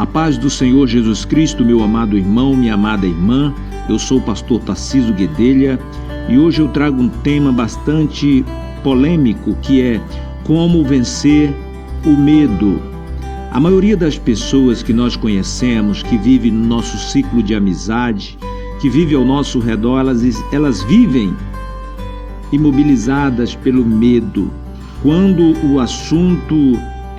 A paz do Senhor Jesus Cristo, meu amado irmão, minha amada irmã. Eu sou o pastor Tarcísio Guedelha e hoje eu trago um tema bastante polêmico, que é como vencer o medo. A maioria das pessoas que nós conhecemos, que vive no nosso ciclo de amizade, que vive ao nosso redor, elas vivem imobilizadas pelo medo. Quando o assunto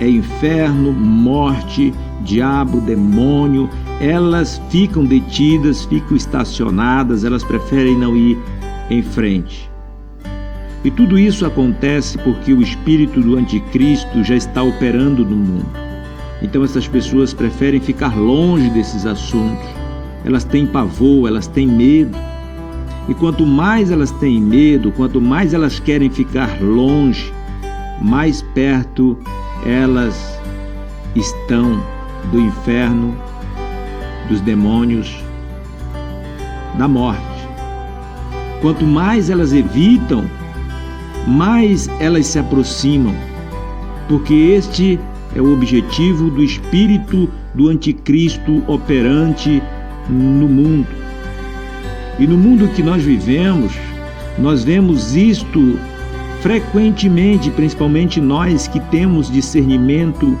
é inferno, morte, diabo, demônio, elas ficam detidas, ficam estacionadas, elas preferem não ir em frente. E tudo isso acontece porque o espírito do anticristo já está operando no mundo. Então essas pessoas preferem ficar longe desses assuntos. Elas têm pavor, elas têm medo. E quanto mais elas têm medo, quanto mais elas querem ficar longe, mais perto elas estão do inferno, dos demônios, da morte. Quanto mais elas evitam, mais elas se aproximam, porque este é o objetivo do espírito do anticristo operante no mundo. E no mundo que nós vivemos, nós vemos isto frequentemente, principalmente nós que temos discernimento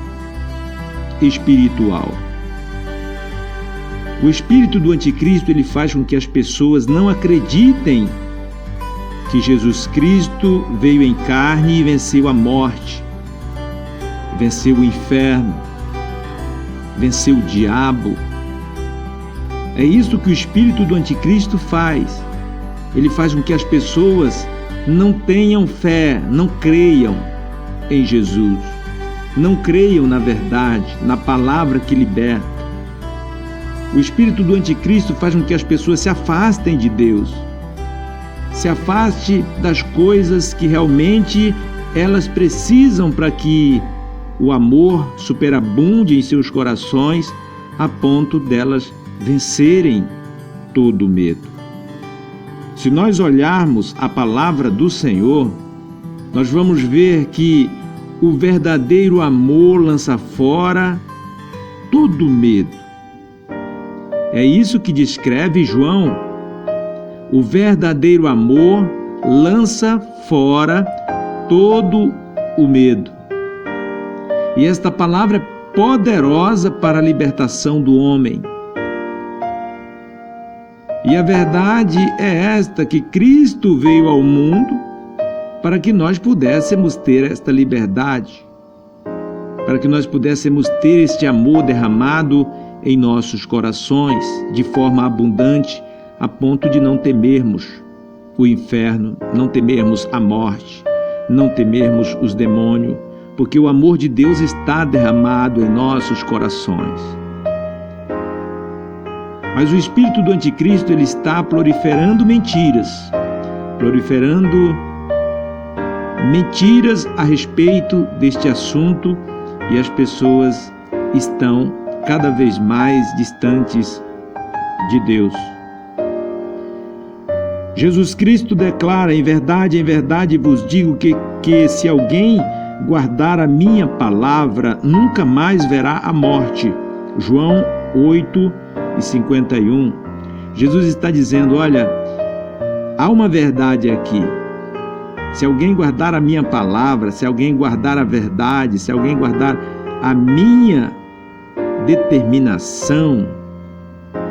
espiritual. O espírito do anticristo, ele faz com que as pessoas não acreditem que Jesus Cristo veio em carne e venceu a morte, venceu o inferno, venceu o diabo. É isso que o espírito do anticristo faz. Ele faz com que as pessoas não tenham fé, não creiam em Jesus, não creiam na verdade, na palavra que liberta. O espírito do anticristo faz com que as pessoas se afastem de Deus, se afaste das coisas que realmente elas precisam para que o amor superabunde em seus corações, a ponto delas vencerem todo o medo. Se nós olharmos a palavra do Senhor, nós vamos ver que o verdadeiro amor lança fora todo medo. É isso que descreve João. O verdadeiro amor lança fora todo o medo. E esta palavra é poderosa para a libertação do homem. E a verdade é esta, que Cristo veio ao mundo para que nós pudéssemos ter esta liberdade, para que nós pudéssemos ter este amor derramado em nossos corações de forma abundante, a ponto de não temermos o inferno, não temermos a morte, não temermos os demônios, porque o amor de Deus está derramado em nossos corações. Mas o espírito do anticristo, ele está proliferando mentiras a respeito deste assunto, e as pessoas estão cada vez mais distantes de Deus. Jesus Cristo declara: em verdade vos digo que se alguém guardar a minha palavra, nunca mais verá a morte. João 8:51. Jesus está dizendo: olha, há uma verdade aqui. Se alguém guardar a minha palavra, se alguém guardar a verdade, se alguém guardar a minha determinação,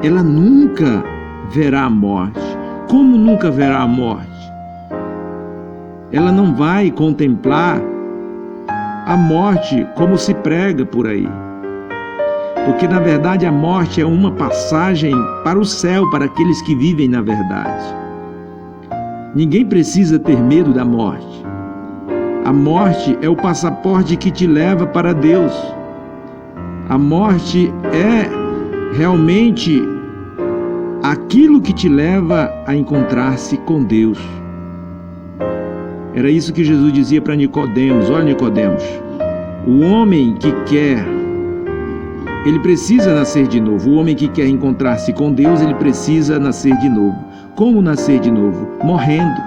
ela nunca verá a morte. Como nunca verá a morte? Ela não vai contemplar a morte como se prega por aí. Porque, na verdade, a morte é uma passagem para o céu, para aqueles que vivem na verdade. Ninguém precisa ter medo da morte. A morte é o passaporte que te leva para Deus. A morte é realmente aquilo que te leva a encontrar-se com Deus. Era isso que Jesus dizia para Nicodemos: olha, Nicodemos, o homem que quer, ele precisa nascer de novo. O homem que quer encontrar-se com Deus, ele precisa nascer de novo. Como nascer de novo? Morrendo.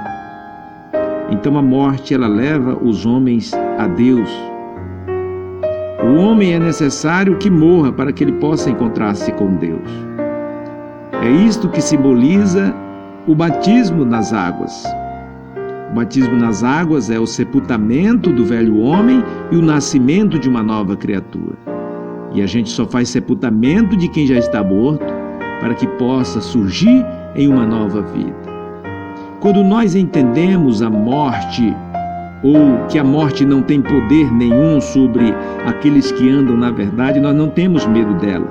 Então a morte, ela leva os homens a Deus. O homem é necessário que morra para que ele possa encontrar-se com Deus. É isto que simboliza o batismo nas águas. O batismo nas águas é o sepultamento do velho homem e o nascimento de uma nova criatura. E a gente só faz sepultamento de quem já está morto para que possa surgir em uma nova vida. Quando nós entendemos a morte, ou que a morte não tem poder nenhum sobre aqueles que andam na verdade, nós não temos medo dela.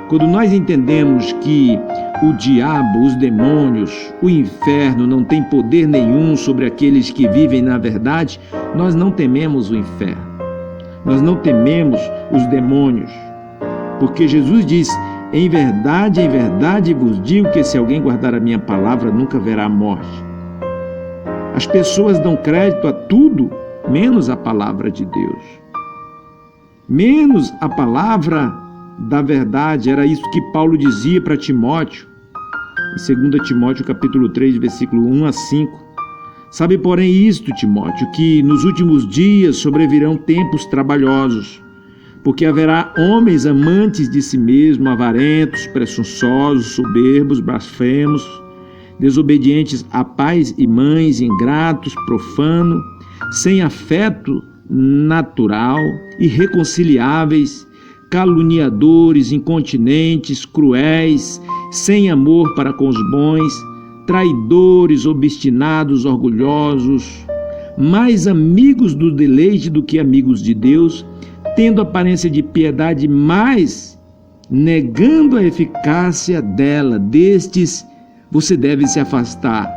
Quando nós entendemos que o diabo, os demônios, o inferno não tem poder nenhum sobre aqueles que vivem na verdade, nós não tememos o inferno. Nós não tememos os demônios. Porque Jesus diz: em verdade vos digo que se alguém guardar a minha palavra, nunca verá a morte. As pessoas dão crédito a tudo, menos a palavra de Deus. Menos a palavra da verdade. Era isso que Paulo dizia para Timóteo, em 2 Timóteo capítulo 3, versículo 1 a 5. Sabe, porém, isto, Timóteo, que nos últimos dias sobrevirão tempos trabalhosos, porque haverá homens amantes de si mesmos, avarentos, presunçosos, soberbos, blasfemos, desobedientes a pais e mães, ingratos, profanos, sem afeto natural, irreconciliáveis, caluniadores, incontinentes, cruéis, sem amor para com os bons, traidores, obstinados, orgulhosos, mais amigos do deleite do que amigos de Deus, tendo aparência de piedade, mas negando a eficácia dela. Destes você deve se afastar.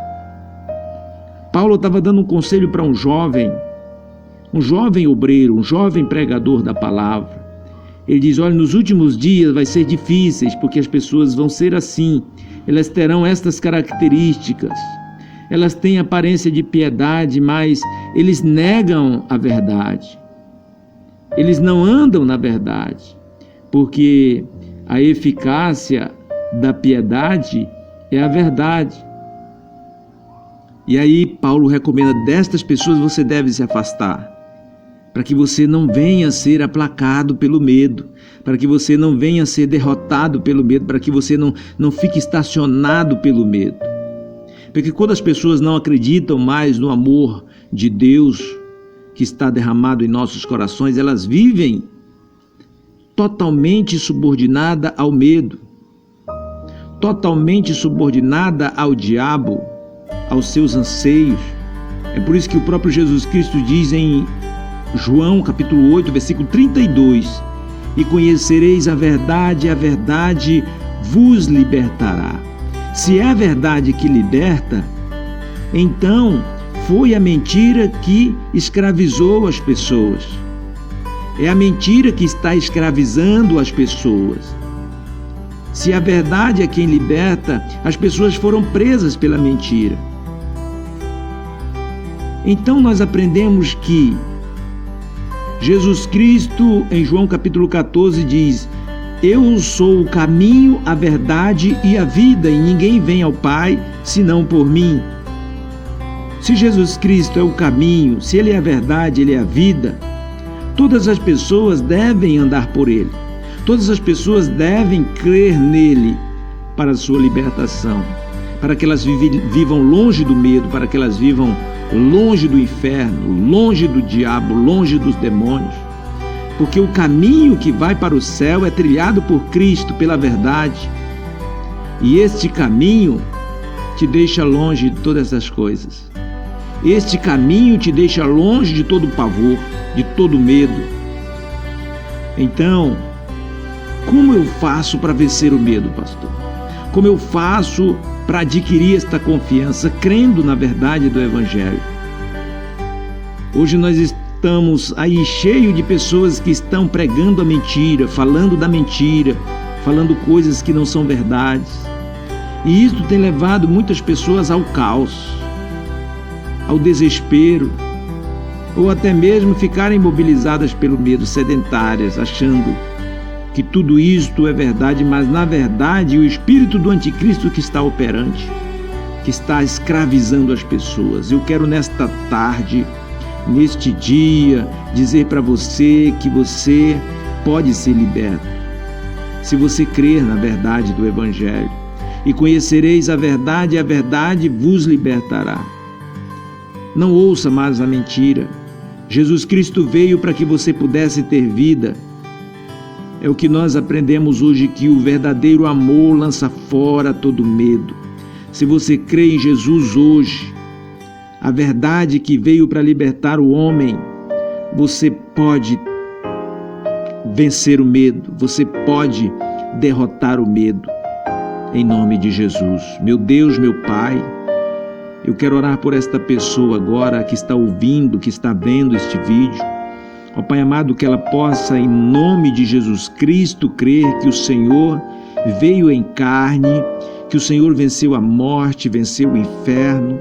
Paulo estava dando um conselho para um jovem obreiro, um jovem pregador da palavra. Ele diz: olha, nos últimos dias vai ser difíceis, porque as pessoas vão ser assim, elas terão estas características, elas têm aparência de piedade, mas eles negam a verdade, eles não andam na verdade, porque a eficácia da piedade é a verdade. E aí Paulo recomenda: destas pessoas você deve se afastar, para que você não venha a ser aplacado pelo medo, para que você não venha a ser derrotado pelo medo, para que você não fique estacionado pelo medo. Porque quando as pessoas não acreditam mais no amor de Deus que está derramado em nossos corações, elas vivem totalmente subordinada ao medo, totalmente subordinada ao diabo, aos seus anseios. É por isso que o próprio Jesus Cristo diz em João capítulo 8, versículo 32: e conhecereis a verdade vos libertará. Se é a verdade que liberta, então foi a mentira que escravizou as pessoas. É a mentira que está escravizando as pessoas. Se a verdade é quem liberta, as pessoas foram presas pela mentira. Então nós aprendemos que Jesus Cristo, em João capítulo 14, diz: eu sou o caminho, a verdade e a vida, e ninguém vem ao Pai senão por mim. Se Jesus Cristo é o caminho, se Ele é a verdade, Ele é a vida, todas as pessoas devem andar por Ele. Todas as pessoas devem crer nele para a sua libertação, para que elas vivam longe do medo, para que elas vivam longe do inferno, longe do diabo, longe dos demônios. Porque o caminho que vai para o céu é trilhado por Cristo, pela verdade. E este caminho te deixa longe de todas essas coisas. Este caminho te deixa longe de todo pavor, de todo medo. Então, como eu faço para vencer o medo, pastor? Como eu faço para adquirir esta confiança, crendo na verdade do Evangelho? Hoje nós estamos aí cheio de pessoas que estão pregando a mentira, falando da mentira, falando coisas que não são verdades. E isso tem levado muitas pessoas ao caos, ao desespero, ou até mesmo ficarem imobilizadas pelo medo, sedentárias, achando que tudo isto é verdade, mas na verdade o espírito do anticristo que está operante, que está escravizando as pessoas. Eu quero nesta tarde, neste dia, dizer para você que você pode ser liberto. Se você crer na verdade do Evangelho, e conhecereis a verdade vos libertará. Não ouça mais a mentira. Jesus Cristo veio para que você pudesse ter vida. É o que nós aprendemos hoje, que o verdadeiro amor lança fora todo medo. Se você crê em Jesus hoje, a verdade que veio para libertar o homem, você pode vencer o medo, você pode derrotar o medo, em nome de Jesus. Meu Deus, meu Pai, eu quero orar por esta pessoa agora que está ouvindo, que está vendo este vídeo. Ó Pai amado, que ela possa, em nome de Jesus Cristo, crer que o Senhor veio em carne, que o Senhor venceu a morte, venceu o inferno,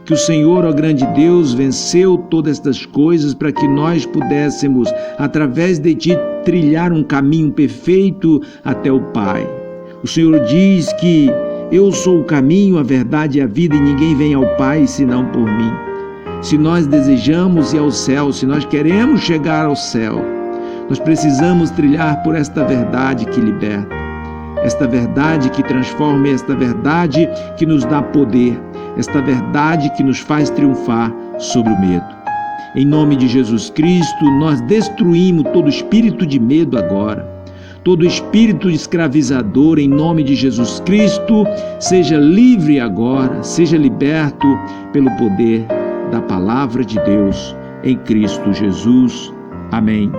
que o Senhor, ó grande Deus, venceu todas estas coisas para que nós pudéssemos, através de Ti, trilhar um caminho perfeito até o Pai. O Senhor diz que eu sou o caminho, a verdade e a vida, e ninguém vem ao Pai senão por mim. Se nós desejamos ir ao céu, se nós queremos chegar ao céu, nós precisamos trilhar por esta verdade que liberta, esta verdade que transforma, esta verdade que nos dá poder, esta verdade que nos faz triunfar sobre o medo. Em nome de Jesus Cristo, nós destruímos todo espírito de medo agora, todo espírito escravizador. Em nome de Jesus Cristo, seja livre agora, seja liberto pelo poder da palavra de Deus em Cristo Jesus. Amém.